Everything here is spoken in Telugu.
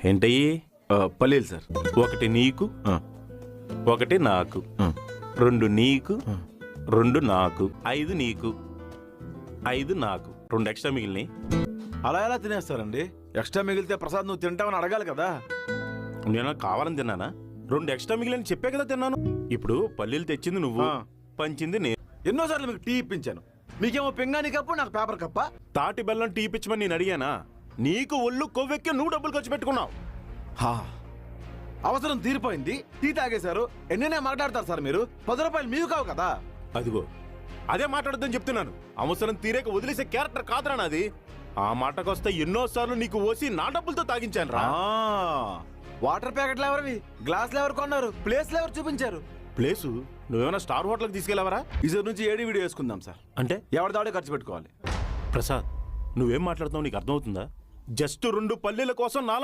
ఏంటయ్యి? పల్లీలు సార్. ఒకటి నీకు, ఆ, ఒకటి నాకు, ఆ. 2 నీకు, 2 నాకు, 5 నీకు, 5 నాకు, 2 ఎక్స్ట్రా మిగిలినాయి. అలా ఎలా తినేస్తారండి? ఎక్స్ట్రా మిగిలితే ప్రసాద్ నువ్వు తింటావని అడగాలి కదా. నేను కావాలని తిన్నానా? 2 ఎక్స్ట్రా మిగిలిన చెప్పే కదా తిన్నాను. ఇప్పుడు పల్లీలు తెచ్చింది నువ్వు, ఆ. పంచింది నేను. ఎన్నోసార్లు మీకు టీ ఇప్పించాను. మీకేమో పింగాణి కప్పు, నాకు పేపర్ కప్ప. తాటి బెల్లం టీ పిచ్చమని నేను అడిగానా? నీకు ఒళ్ళు కొవ్వెక్కి నువ్వు డబ్బులు ఖర్చు పెట్టుకున్నావు. అవసరం తీరిపోయింది, టీ తాగేశారు. ఎన్నైనా మాట్లాడతారు సార్ మీరు. 10 రూపాయలు మీకు కావు కదా. అదిగో అదే మాట్లాడొద్దని చెప్తున్నాను. అవసరం తీరేక వదిలేసే క్యారెక్టర్ కాదురా నాది. ఆ మాటకొస్తే ఎన్నోసార్లు నీకు ఓసి నా డబ్బులతో తాగించాను రా. వాటర్ ప్యాకెట్లు ఎవరివి? గ్లాసులు ఎవరు కొన్నారు? ప్లేస్లు ఎవరు చూపించారు? ప్లేసు నువ్వేమైనా స్టార్ హోటల్కి తీసుకెళ్ళావరా? ఈసారి నుంచి ఏడి వీడియో వేసుకుందాం సార్. అంటే ఎవరిదాడే ఖర్చు పెట్టుకోవాలి. ప్రసాద్, నువ్వేం మాట్లాడుతున్నావు నీకు అర్థమవుతుందా? జస్ట్ 2 పల్లీల కోసం నాలాంటి